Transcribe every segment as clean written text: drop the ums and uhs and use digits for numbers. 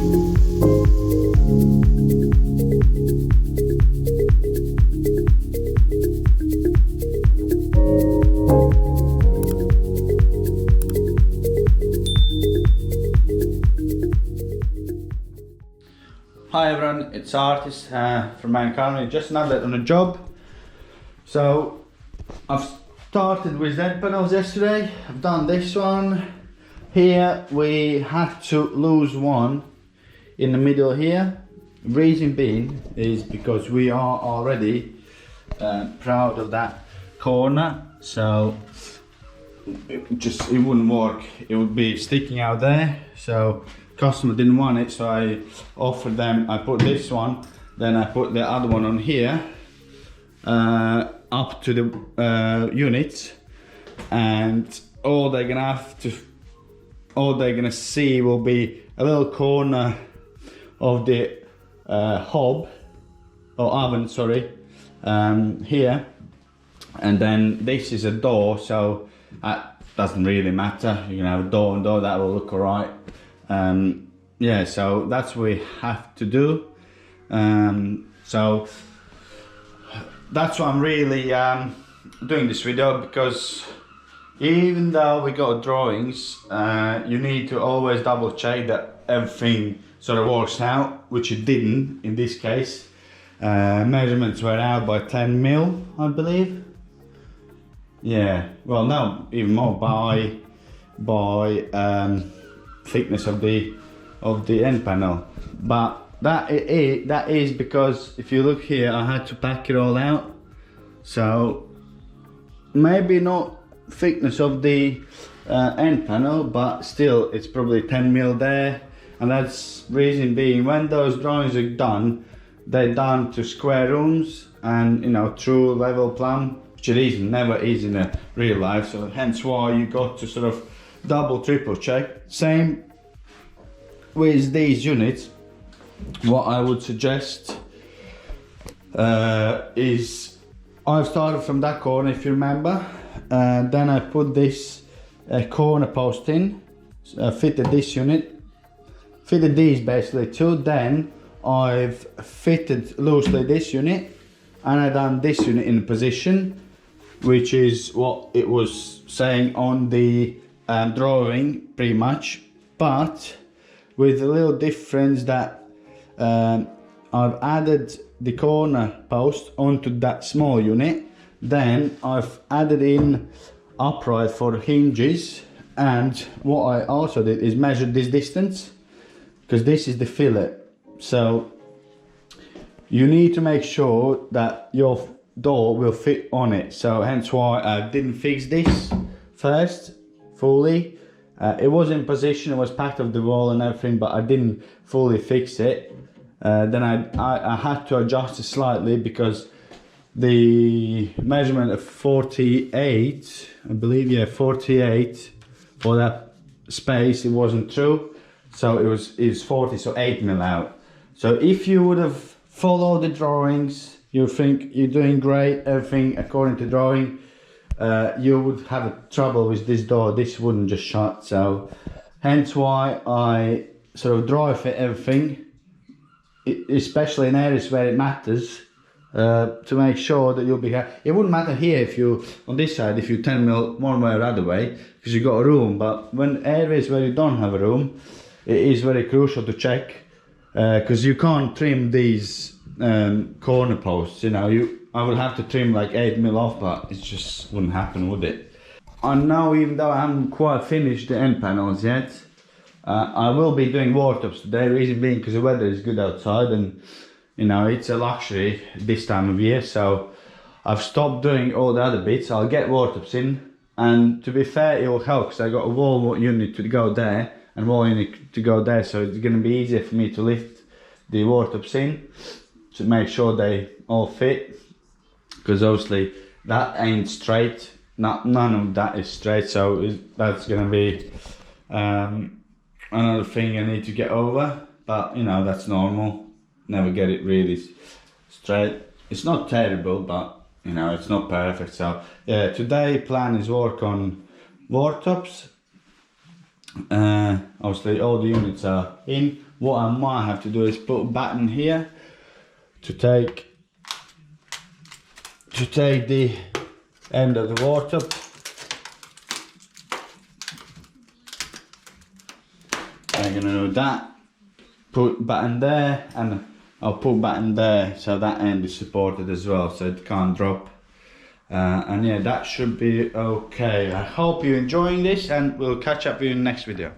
Hi everyone, it's Artis from Mankind. Just another on a job. So I've started with end panels yesterday. I've done this one. Here we had to lose one in the middle here. Reason being is because we are already proud of that corner. So it wouldn't work. It would be sticking out there. So customer didn't want it, so I offered them, I put this one, then I put the other one on here, up to the units, and all they're gonna see will be a little corner of the hob, or oven, sorry, here, and then this is a door, so that doesn't really matter. You can have a door and door, that will look alright. Yeah, so that's what we have to do. So that's why I'm really doing this video, because even though we got drawings, you need to always double check that everything sort of works out, which it didn't in this case. Measurements were out by 10 mil, I believe. Yeah, well, no, even more, by thickness of the end panel. But that is because if you look here, I had to pack it all out, so maybe not thickness of the end panel, but still it's probably 10 mil there. And that's reason being, when those drawings are done, they're done to square rooms and, you know, true level plumb, which it never is in a real life. So hence why you got to sort of double, triple check. Same with these units. What I would suggest is, I've started from that corner, if you remember, then I put this corner post in, fitted this unit, fitted these basically too, then I've fitted loosely this unit, and I done this unit in position, which is what it was saying on the drawing pretty much, but with a little difference that I've added the corner post onto that small unit, then I've added in upright for hinges, and what I also did is measured this distance, because this is the fillet. So you need to make sure that your door will fit on it, so hence why I didn't fix this first fully. It was in position, it was packed off the wall and everything, but I didn't fully fix it. Then I had to adjust it slightly, because the measurement of 48, I believe, yeah, 48 for that space, it wasn't true, so it was 40, so 8 mil out. So if you would have followed the drawings, you think you're doing great, everything according to drawing, you would have trouble with this door. This wouldn't just shut. So hence why I sort of dry fit everything, especially in areas where it matters, to make sure that you'll be happy. It wouldn't matter here if you, on this side, if you 10 mil one way or other way, because you got a room, but when areas where you don't have a room, it is very crucial to check, because you can't trim these corner posts, you know. I would have to trim like 8 mil off, but it just wouldn't happen, would it? I know, even though I haven't quite finished the end panels yet, I will be doing wall tops today. Reason being, because the weather is good outside, and you know, it's a luxury this time of year, so I've stopped doing all the other bits. I'll get wall tops in, and to be fair, it will help, because I got a wall unit to go there and wall unit to go there, so it's going to be easier for me to lift the wall tops in to make sure they all fit, because obviously that ain't straight, none of that is straight, so that's going to be another thing I need to get over. But you know, that's normal, never get it really straight. It's not terrible, but you know, it's not perfect. So yeah, today plan is work on wall tops, Obviously all the units are in. What I might have to do is put a button here to take the end of the water. I'm gonna do that, put button there, and I'll put button there so that end is supported as well, so it can't drop. And yeah, that should be okay. I hope you're enjoying this, and we'll catch up with you in the next video.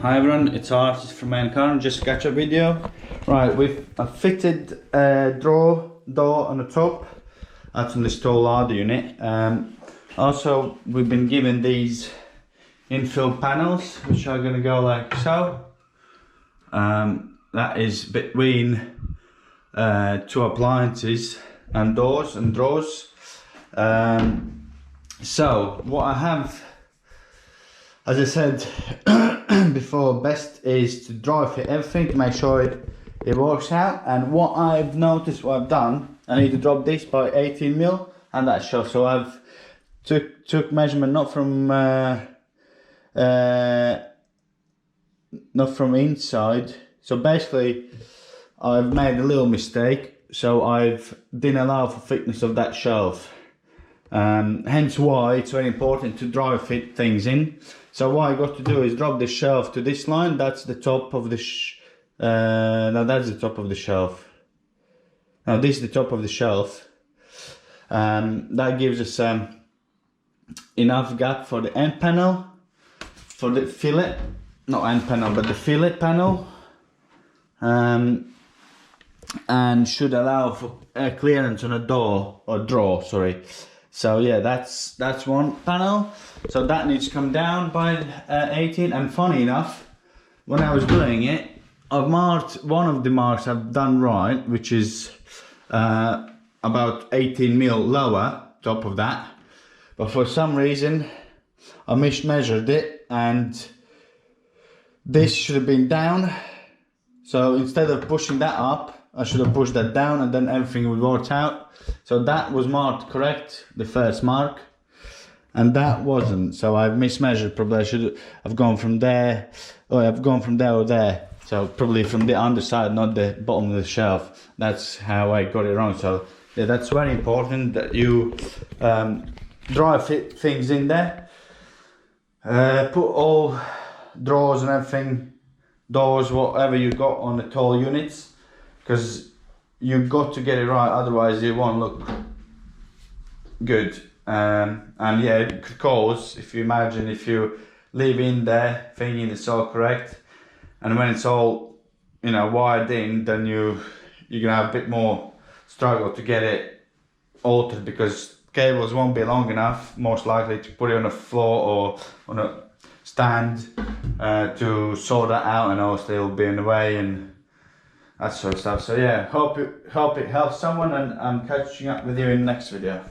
Hi everyone, it's Artist from Mankind, just a catch up video. Right, we've fitted a door on the top. That's on this tall ladder unit. Also, we've been given these infill panels, which are going to go like so. That is between two appliances and doors and drawers. So, what I have, as I said before, best is to dry fit everything to make sure it works out. And what I've noticed, what I've done, I need to drop this by 18mm, and that shows. So I've took measurement not from inside. So basically, I've made a little mistake. So I've didn't allow for thickness of that shelf. Hence why it's very important to dry fit things in. So what I got to do is drop the shelf to this line. That's the top of the no, that's the top of the shelf. Now this is the top of the shelf. That gives us enough gap for the end panel, for the fillet, not end panel, but the fillet panel, and should allow for clearance on a door or drawer, sorry. So yeah, that's one panel. So that needs to come down by 18. And funny enough, when I was doing it, I've marked one of the marks I've done right, which is about 18 mil lower, top of that. But for some reason, I mismeasured it, and this should have been down. So instead of pushing that up, I should have pushed that down, and then everything would work out. So that was marked correct, the first mark, and that wasn't. So I've mismeasured. Probably I should have gone from there, or I've gone from there or there. So probably from the underside, not the bottom of the shelf. That's how I got it wrong. So yeah, that's very important that you dry fit things in there. Put all drawers and everything, doors, whatever you got on the tall units, because you've got to get it right, otherwise it won't look good. And yeah, it could cause, if you imagine, if you leave in there thinking it's all correct, and when it's all, you know, wired in, then you're gonna have a bit more struggle to get it altered, because cables won't be long enough, most likely, to put it on a floor or on a stand to sort that out, and obviously it'll be in the way and that sort of stuff. So yeah, hope it helps someone, and I'm catching up with you in the next video.